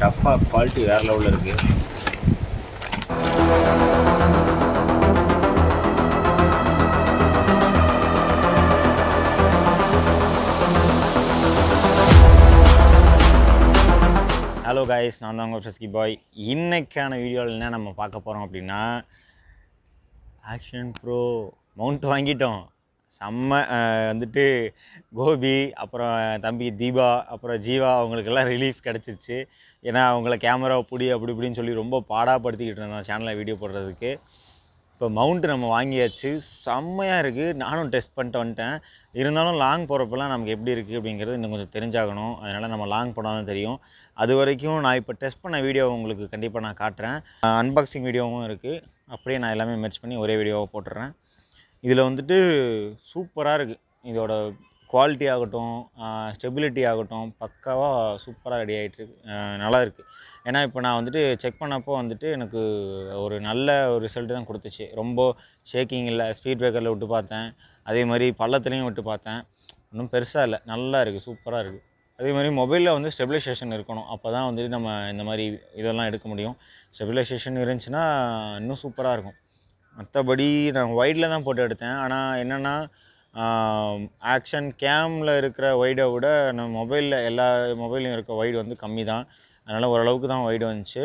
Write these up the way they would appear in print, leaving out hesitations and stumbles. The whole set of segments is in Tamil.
டப்பா குவாலிட்டி வேறு லெவலில் இருக்குது. ஹலோ காய்ஸ், நான் தான் உங்கள் ஃப்ரிஸ்கி பாய். இன்றைக்கான வீடியோவில் என்ன நம்ம பார்க்க போகிறோம் அப்படின்னா, ஆக்ஷன் ப்ரோ மவுண்ட் வாங்கிட்டோம். செம்ம வந்துட்டு கோபி, அப்புறம் தம்பி தீபா, அப்புறம் ஜீவா அவங்களுக்கெல்லாம் ரிலீஃப் கிடச்சிருச்சு. ஏன்னா அவங்கள கேமராவை பிடி அப்படி இப்படின்னு சொல்லி ரொம்ப பாடாப்படுத்திக்கிட்டு இருந்தோம் சேனலில் வீடியோ போடுறதுக்கு. இப்போ மவுண்ட்டு நம்ம வாங்கியாச்சு, செம்மையாக இருக்குது. நானும் டெஸ்ட் பண்ணிட்டு வந்துட்டேன். இருந்தாலும் லாங் போகிறப்பெல்லாம் நமக்கு எப்படி இருக்குது அப்படிங்கிறது இன்னும் கொஞ்சம் தெரிஞ்சாகணும். அதனால் நம்ம லாங் போனால் தான் தெரியும். அது வரைக்கும் நான் இப்போ டெஸ்ட் பண்ண வீடியோ உங்களுக்கு கண்டிப்பாக நான் காட்டுறேன். அன்பாக்சிங் வீடியோவும் இருக்குது. அப்படியே நான் எல்லாமே மெர்ஜ் பண்ணி ஒரே வீடியோவாக போட்டுடுறேன். இதில் வந்துட்டு சூப்பராக இருக்குது. இதோட குவாலிட்டி ஆகட்டும், ஸ்டெபிலிட்டி ஆகட்டும், பக்காவாக சூப்பராக ரெடி ஆகிட்டுருக்கு. நல்லா இருக்குது. ஏன்னா இப்போ நான் வந்துட்டு செக் பண்ணப்போ வந்துட்டு எனக்கு ஒரு நல்ல ஒரு ரிசல்ட்டு தான் கொடுத்துச்சு. ரொம்ப ஷேக்கிங் இல்லை. ஸ்பீட் பிரேக்கரில் விட்டு பார்த்தேன், அதே மாதிரி பள்ளத்துலேயும் விட்டு பார்த்தேன். ஒன்றும் பெருசாக இல்லை, நல்லா இருக்குது, சூப்பராக இருக்குது. அதே மாதிரி மொபைலில் வந்து ஸ்டெபிலைசேஷன் இருக்கணும். அப்போ தான் வந்துட்டு நம்ம இந்த மாதிரி இதெல்லாம் எடுக்க முடியும். ஸ்டெபிலைசேஷன் இருந்துச்சுன்னா இன்னும் சூப்பராக இருக்கும். மற்றபடி நான் வைடில் தான் போட்டு எடுத்தேன். ஆனால் என்னென்னா, ஆக்ஷன் கேமில் இருக்கிற வைடை விட நம்ம மொபைலில் எல்லா மொபைல்லையும் இருக்க வைடு வந்து கம்மி தான். அதனால் ஓரளவுக்கு தான் வைடு வந்துச்சு.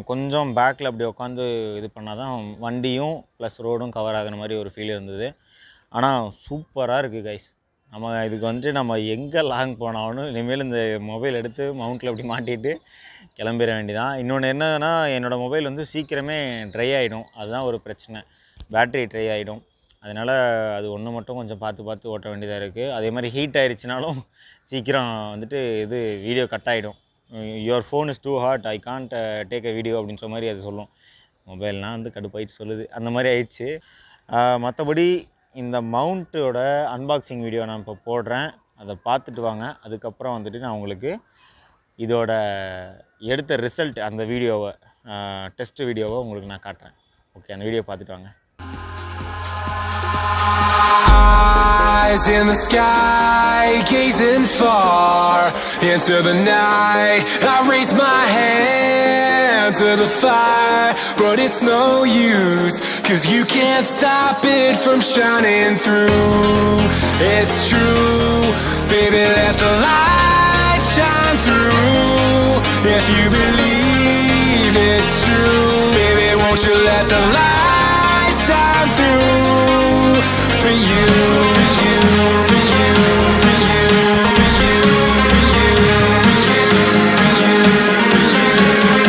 கொஞ்சம் பேக்கில் அப்படி உட்காந்து இது பண்ணால் தான் வண்டியும் ப்ளஸ் ரோடும் கவர் ஆகிற மாதிரி ஒரு ஃபீல் இருந்தது. ஆனால் சூப்பராக இருக்குது கைஸ். நம்ம இதுக்கு வந்துட்டு நம்ம எங்கே லாங் போனாலும் இனிமேல் இந்த மொபைல் எடுத்து மவுண்ட்டில் அப்படி மாட்டிட்டு கிளம்பிட வேண்டியதான். இன்னொன்று என்னன்னா, என்னோடய மொபைல் வந்து சீக்கிரமே ட்ரை ஆகிடும். அதுதான் ஒரு பிரச்சனை, பேட்ரி ட்ரை ஆகிடும். அதனால் அது ஒன்று மட்டும் கொஞ்சம் பார்த்து ஓட்ட வேண்டியதாக இருக்குது. அதே மாதிரி ஹீட் ஆகிடுச்சினாலும் சீக்கிரம் வந்துட்டு இது வீடியோ கட் ஆகிடும். Your phone is too hot, I can't take a video அப்படின்ற மாதிரி அது சொல்லும். மொபைல்னால் வந்து கடுப்பாயிட்டு சொல்லுது, அந்த மாதிரி ஆயிடுச்சு. மற்றபடி இந்த மவுண்ட்டோட அன்பாக்சிங் வீடியோ நான் இப்போ போடுறேன், அதை பார்த்துட்டு வாங்க. அதுக்கப்புறம் வந்துட்டு நான் உங்களுக்கு இதோட எடுத்த ரிசல்ட், அந்த வீடியோவை டெஸ்ட் வீடியோவை உங்களுக்கு நான் காட்டுறேன். ஓகே, அந்த வீடியோ பார்த்துட்டு வாங்க. Eyes in the sky, gazing far into the night. I raise my hand to the fire, but it's no use, 'cause you can't stop it from shining through. It's true, baby, let the light shine through. If you believe it's true, baby, won't you let the light shine through? For you, for you, for you, for you, for you, for you, for you, for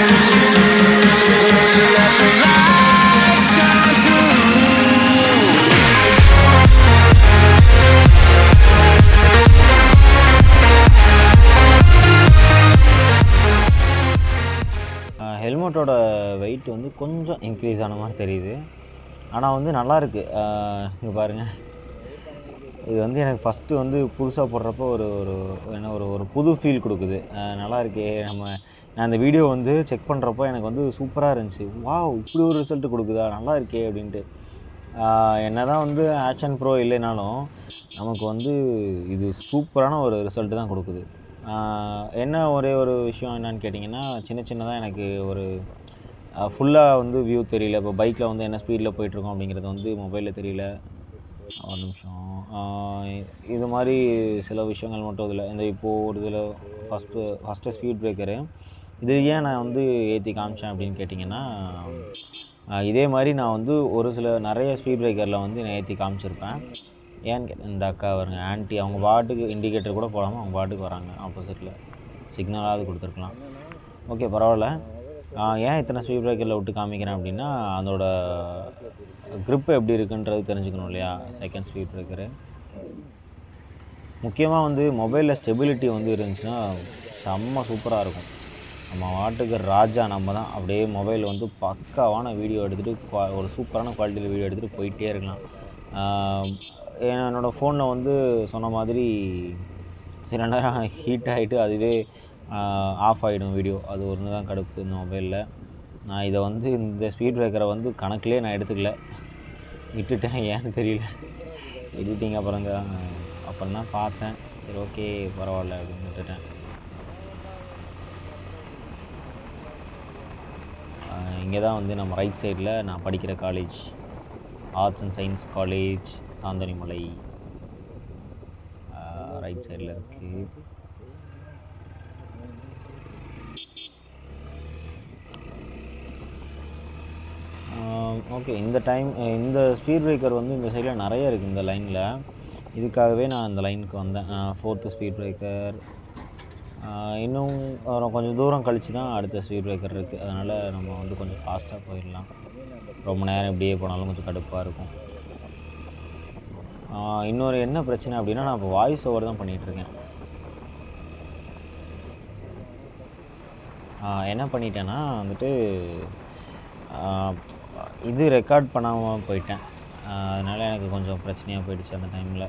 you, for you. Let the light shine through. ஹெல்மெட்டோட வெயிட் வந்து கொஞ்சம் இன்க்ரீஸ் ஆன மாதிரி தெரியுது. ஆனால் வந்து நல்லாயிருக்கு. இங்கே பாருங்கள், இது வந்து எனக்கு ஃபஸ்ட்டு வந்து புதுசாக போடுறப்போ ஒரு ஒரு புது ஃபீல் கொடுக்குது. நல்லா இருக்கே. நான் இந்த வீடியோ வந்து செக் பண்ணுறப்போ எனக்கு வந்து சூப்பராக இருந்துச்சு. வாவ், இப்படி ஒரு ரிசல்ட்டு கொடுக்குதா, நல்லா இருக்கே அப்படின்ட்டு. என்ன தான் வந்து ஆக்ஷன் ப்ரோ இல்லைனாலும் நமக்கு வந்து இது சூப்பரான ஒரு ரிசல்ட்டு தான் கொடுக்குது. என்ன ஒரே ஒரு விஷயம் என்னன்னு கேட்டிங்கன்னா, சின்னதாக எனக்கு ஒரு ஃபுல்லாக வந்து வியூ தெரியல. இப்போ பைக்கில் வந்து என்ன ஸ்பீடில் போயிட்டுருக்கோம் அப்படிங்கிறது வந்து மொபைலில் தெரியல. ஒரு நிமிஷம். இது மாதிரி சில விஷயங்கள் மட்டும் இதில் இந்த இப்போது ஒரு இதில் ஃபஸ்ட்டு ஸ்பீட் பிரேக்கரு இது ஏன் நான் வந்து ஏற்றி காமிச்சேன் அப்படின்னு கேட்டிங்கன்னா, இதே மாதிரி நான் வந்து ஒரு நிறைய ஸ்பீட் பிரேக்கரில் வந்து நான் ஏற்றி காமிச்சிருப்பேன். ஏன்னு இந்த அக்கா வருங்க ஆன்ட்டி, அவங்க பாட்டுக்கு இண்டிகேட்டர் கூட போடாமல் அவங்க பாட்டுக்கு வராங்க. ஆப்போசிட்டில் சிக்னலாவது கொடுத்துருக்கலாம். ஓகே, பரவாயில்ல. ஏன் இத்தனை ஸ்பீட் பிரேக்கரில் விட்டு காமிக்கிறேன் அப்படின்னா, அதோட க்ரிப்பு எப்படி இருக்குன்றது தெரிஞ்சுக்கணும் இல்லையா. செகண்ட் ஸ்பீட் பிரேக்கரு முக்கியமாக வந்து மொபைலில் ஸ்டெபிலிட்டி வந்து இருந்துச்சுன்னா செம்ம சூப்பராக இருக்கும். நம்ம வாட்டுக்கு ராஜா நம்ம தான். அப்படியே மொபைல் வந்து பக்காவான வீடியோ எடுத்துகிட்டு ஒரு சூப்பரான குவாலிட்டியில் வீடியோ எடுத்துகிட்டு போயிட்டே இருக்கலாம். என்னோடய ஃபோனில் வந்து சொன்ன மாதிரி சில நேரம் ஹீட் ஆகிட்டு அதுவே ஆஃப் ஆகிடும் வீடியோ. அது ஒன்று தான் கடுப்பு இந்த மொபைலில். நான் இதை வந்து இந்த ஸ்பீட் பிரேக்கரை வந்து கணக்கிலே நான் எடுத்துக்கல, விட்டுட்டேன். ஏன்னு தெரியல. எடிட்டிங் அப்புறம் தான் பார்த்தேன். சரி ஓகே பரவாயில்ல அப்படின்னு விட்டுட்டேன். இங்கே தான் வந்து நம்ம ரைட் சைடில் நான் படிக்கிற college, arts and science college Thanthanimalai right சைடில் இருக்குது. ஓகே, இந்த ஸ்பீட் பிரேக்கர் வந்து இந்த சைடில் நிறைய இருக்குது இந்த லைனில். இதுக்காகவே நான் இந்த லைனுக்கு வந்தேன். 4th speed breaker. இன்னும் கொஞ்சம் தூரம் கழித்து தான் அடுத்த ஸ்பீட் பிரேக்கர் இருக்குது. அதனால் நம்ம வந்து கொஞ்சம் ஃபாஸ்ட்டாக போயிடலாம். ரொம்ப நேரம் இப்படியே போனாலும் கொஞ்சம் கடுப்பாக இருக்கும். இன்னொரு என்ன பிரச்சனை அப்படின்னா, நான் இப்போ வாய்ஸ் ஓவர் தான் பண்ணிகிட்ருக்கேன். என்ன பண்ணிட்டேன்னா வந்துட்டு இது ரெக்கார்ட் பண்ணாமல் போயிட்டேன். அதனால் எனக்கு கொஞ்சம் பிரச்சனையாக போயிடுச்சு அந்த டைமில்.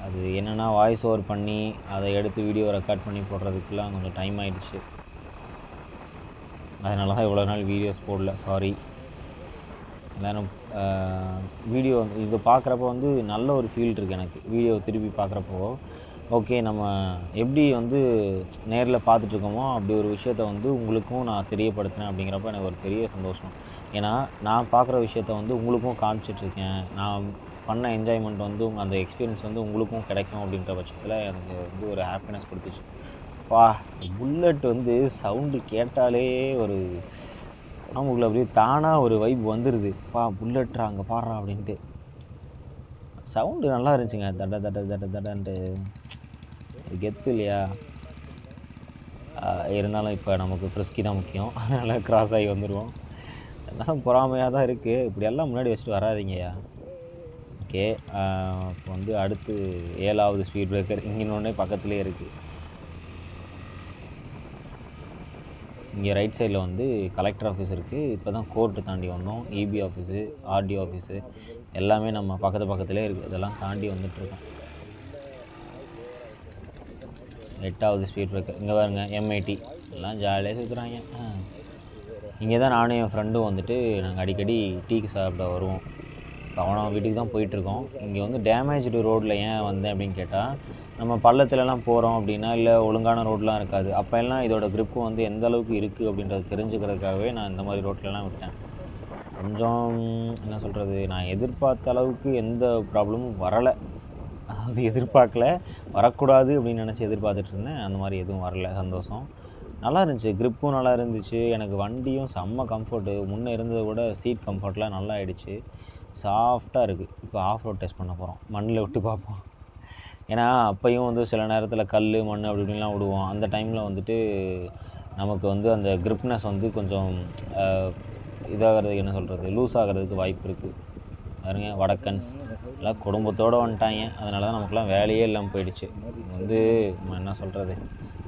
அது என்னென்னா, வாய்ஸ் ஓவர் பண்ணி அதை எடுத்து வீடியோ ரெக்கார்ட் பண்ணி போடுறதுக்கெலாம் கொஞ்சம் டைம் ஆகிடுச்சு. அதனால தான் இவ்வளோ நாள் வீடியோஸ் போடல, சாரி. எல்லோரும் வீடியோ இது பார்க்குறப்போ வந்து நல்ல ஒரு ஃபீல் இருக்குது எனக்கு. வீடியோ திருப்பி பார்க்குறப்போ ஓகே, நம்ம எப்படி வந்து நேரில் பார்த்துட்ருக்கோமோ அப்படி ஒரு விஷயத்த வந்து உங்களுக்கும் நான் தெரியப்படுத்தினேன் அப்படிங்கிறப்ப எனக்கு ஒரு பெரிய சந்தோஷம். ஏன்னா நான் பார்க்குற விஷயத்த வந்து உங்களுக்கும் காமிச்சிட்ருக்கேன். நான் பண்ண என்ஜாய்மெண்ட் வந்து அந்த எக்ஸ்பீரியன்ஸ் வந்து உங்களுக்கும் கிடைக்கும் அப்படின்ற பட்சத்தில் எனக்கு வந்து ஒரு ஹாப்பினஸ் கொடுத்துச்சு. புல்லட் வந்து சவுண்டு கேட்டாலே ஒரு நமக்குள்ள அப்படியே தானாக ஒரு வைப் வந்துடுது. புல்லட்ரா அங்கே பாடுறா அப்படின்ட்டு. சவுண்டு நல்லா இருந்துச்சுங்க, தட தட தட தடன்ட்டு. கெத்து இல்லையா? இருந்தாலும் இப்போ நமக்கு ஃப்ரிஸ்கி தான் முக்கியம். அதனால் கிராஸ் ஆகி வந்துடுவோம். அதெல்லாம் பொறாமையாக தான் இருக்குது. இப்படியெல்லாம் முன்னாடி வச்சுட்டு வராதிங்கய்யா. ஓகே, இப்போ வந்து அடுத்து 7வது ஸ்பீட் பிரேக்கர் இங்கே பக்கத்துலேயே இருக்குது. இங்கே ரைட் சைடில் வந்து கலெக்டர் ஆஃபீஸ் இருக்குது. இப்போ தான் கோர்ட்டு தாண்டி வந்தோம். இபி ஆஃபீஸு, ஆர்டி ஆஃபீஸு எல்லாமே நம்ம பக்கத்துலேயே இருக்குது. இதெல்லாம் தாண்டி வந்துட்டுருக்கோம். 8வது ஸ்பீட் பிரேக்கர் இங்கே பாருங்க, M80 எல்லாம் ஜாலியாக சுற்றுறாங்க. இங்கே தான் நானும் என் ஃப்ரெண்டும் வந்துட்டு நாங்கள் அடிக்கடி டீக்கு சாப்பிட வருவோம். அவன் வீட்டுக்கு தான் போயிட்டுருக்கோம். இங்கே வந்து டேமேஜ்டு ரோட்டில் ஏன் வந்தேன் அப்படின்னு கேட்டால், நம்ம பள்ளத்துலலாம் போகிறோம் அப்படின்னா, இல்லை ஒழுங்கான ரோடெலாம் இருக்காது. அப்போ எல்லாம் இதோட க்ரிப்பு வந்து எந்த அளவுக்கு இருக்குது அப்படின்றத தெரிஞ்சுக்கிறதுக்காகவே நான் இந்த மாதிரி ரோட்லலாம் விட்டேன். கொஞ்சம் என்ன சொல்கிறது, நான் எதிர்பார்த்த அளவுக்கு எந்த ப்ராப்ளமும் வரலை. அதாவது எதிர்பார்க்கல, வரக்கூடாது அப்படின்னு நினச்சி எதிர்பார்த்துட்டு இருந்தேன். அந்த மாதிரி எதுவும் வரல, சந்தோஷம். நல்லா இருந்துச்சு, க்ரிப்பும் நல்லா இருந்துச்சு. எனக்கு வண்டியும் செம்ம கம்ஃபர்ட்டு. முன்னே இருந்ததை விட சீட் கம்ஃபர்ட்லாம் நல்லா ஆகிடுச்சு. சாஃப்டாக இருக்குது. இப்போ ஆஃப் ரோட் டெஸ்ட் பண்ண போகிறோம். மண்ணில் விட்டு பார்ப்போம். ஏன்னா அப்பையும் வந்து சில நேரத்தில் கல், மண் அப்படி இப்படின்லாம் விடுவோம். அந்த டைமில் வந்துட்டு நமக்கு வந்து அந்த க்ரிப்னஸ் வந்து கொஞ்சம் இதாகிறதுக்கு என்ன சொல்கிறது, லூஸ் ஆகிறதுக்கு வாய்ப்பு இருக்குது. பாருங்க, வடக்கன்ஸ் எல்லாம் குடும்பத்தோடு வந்துட்டாங்க. அதனால தான் நமக்குலாம் வேலையே இல்லாமல் போயிடுச்சு. வந்து நம்ம என்ன சொல்கிறது.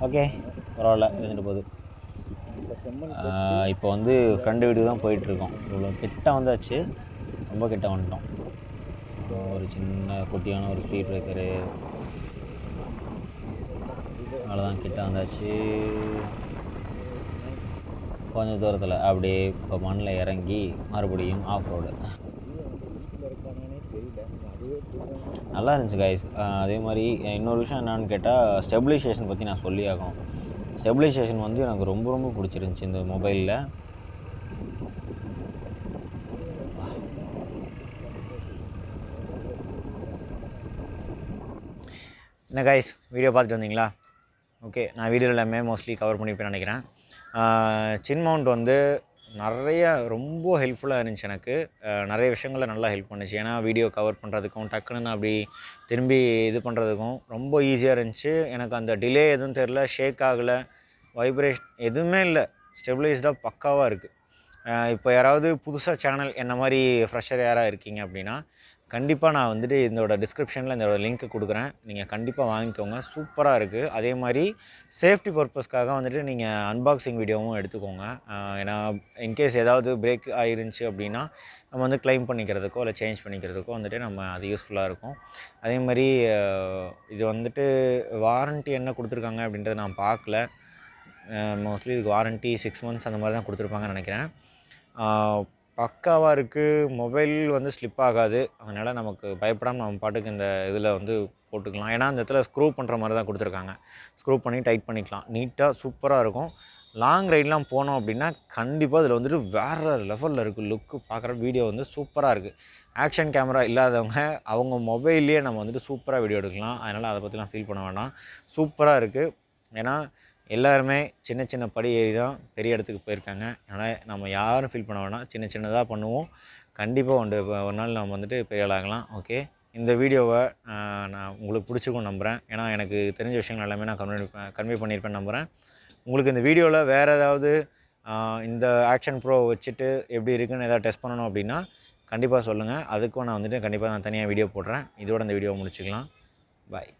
ஓகே, பரவாயில்ல, இருந்துட்டு போகுது. இப்போ வந்து ஃப்ரெண்டு வீட்டுக்கு தான் போயிட்டுருக்கோம். இவ்வளோ கிட்ட வந்தாச்சு, ரொம்ப கிட்ட வந்துட்டோம். ஒரு சின்ன குட்டியான ஒரு ஸ்பீட் பிரேக்கரு, அவ்வளோதான், கிட்ட வந்தாச்சு. கொஞ்சம் தூரத்தில் அப்படியே இப்போ மண்ணில் இறங்கி மறுபடியும் ஆஃப் ரோடு. நல்லா இருந்துச்சு கைஸ். அதே மாதிரி இன்னொரு விஷயம் என்னான்னு கேட்டால், ஸ்டெபிலைசேஷன் பற்றி நான் சொல்லி ஆகணும். ஸ்டெபிலைசேஷன் வந்து எனக்கு ரொம்ப ரொம்ப பிடிச்சிருந்துச்சி இந்த மொபைலில். என்ன கைஸ், வீடியோ பார்த்துட்டு வந்தீங்களா? ஓகே, நான் வீடியோவில் எல்லாமே மோஸ்ட்லி கவர் பண்ணியிருப்பேன்னு நினைக்கிறேன். சின் மவுண்ட் வந்து நிறைய ரொம்ப ஹெல்ப்ஃபுல்லாக இருந்துச்சு எனக்கு. நிறைய விஷயங்களில் நல்லா ஹெல்ப் பண்ணுச்சு. ஏன்னா வீடியோ கவர் பண்ணுறதுக்கும் டக்குன்னு நான் அப்படி திரும்பி இது பண்ணுறதுக்கும் ரொம்ப ஈஸியாக இருந்துச்சு. எனக்கு அந்த டிலே எதுவும் தெரில, ஷேக் ஆகலை, வைப்ரேஷன் எதுவுமே இல்லை, ஸ்டெபிலைஸ்டாக பக்காவாக இருக்குது. இப்போ யாராவது புதுசாக சேனல் என்ன மாதிரி ஃப்ரெஷர் யாராக இருக்கீங்க அப்படின்னா, கண்டிப்பாக நான் வந்துட்டு இதோட டிஸ்கிரிப்ஷனில் இதோட லிங்க்கு கொடுக்குறேன். நீங்கள் கண்டிப்பாக வாங்கிக்கோங்க, சூப்பராக இருக்குது. அதே மாதிரி சேஃப்டி பர்பஸ்க்காக வந்துட்டு நீங்கள் அன்பாக்சிங் வீடியோவும் எடுத்துக்கோங்க. ஏன்னா இன்கேஸ் ஏதாவது பிரேக் ஆகிருந்துச்சி அப்படின்னா நம்ம வந்து கிளைம் பண்ணிக்கிறதுக்கோ இல்லை சேஞ்ச் பண்ணிக்கிறதுக்கோ வந்துட்டு நம்ம அது யூஸ்ஃபுல்லாக இருக்கும். அதே மாதிரி இது வந்துட்டு வாரண்ட்டி என்ன கொடுத்துருக்காங்க அப்படின்றத நான் பார்க்கல. மோஸ்ட்லி இதுக்கு வாரண்ட்டி 6 months அந்த மாதிரி தான் கொடுத்துருப்பாங்கன்னு நினைக்கிறேன். பக்காவாக இருக்குது. மொபைல் வந்து ஸ்லிப் ஆகாது. அதனால் நமக்கு பயப்படாமல் நம்ம பாட்டுக்கு இந்த இதில் வந்து போட்டுக்கலாம். ஏன்னா அந்த இடத்துல ஸ்க்ரூ பண்ணுற மாதிரி தான் கொடுத்துருக்காங்க. ஸ்க்ரூ பண்ணி டைட் பண்ணிக்கலாம். நீட்டாக சூப்பராக இருக்கும். லாங் ரைட்லாம் போனோம் அப்படின்னா கண்டிப்பாக இதில் வந்துட்டு வேறு லெவலில் இருக்குது. லுக்கு பார்க்குற வீடியோ வந்து சூப்பராக இருக்குது. ஆக்ஷன் கேமரா இல்லாதவங்க அவங்க மொபைல்லையே நம்ம வந்துட்டு சூப்பராக வீடியோ எடுக்கலாம். அதனால் அதை பற்றிலாம் ஃபீல் பண்ண வேண்டாம். சூப்பராக இருக்குது. ஏன்னா எல்லாருமே சின்ன சின்ன படி ஏறி தான் பெரிய இடத்துக்கு போயிருக்காங்க. அதனால் நம்ம யாரும் ஃபீல் பண்ண வேண்டாம். சின்ன சின்னதாக பண்ணுவோம். கண்டிப்பாக ஒரு நாள் நம்ம வந்துட்டு பெரிய ஆளாகலாம். ஓகே, இந்த வீடியோவை நான் உங்களுக்கு பிடிச்சிருக்கும்னு நம்புகிறேன். ஏன்னா எனக்கு தெரிஞ்ச விஷயங்கள் எல்லாமே நான் கன்வே பண்ணியிருப்பேன்னு நம்புகிறேன். உங்களுக்கு இந்த வீடியோவில் வேறு ஏதாவது இந்த ஆக்ஷன் ப்ரோ வச்சுட்டு எப்படி இருக்குன்னு எதாவது டெஸ்ட் பண்ணணும் அப்படின்னா கண்டிப்பாக சொல்லுங்கள். அதுக்கும் நான் வந்துட்டு கண்டிப்பாக நான் தனியாக வீடியோ போடுறேன். இதோட இந்த வீடியோவை முடிச்சுக்கலாம். பாய்.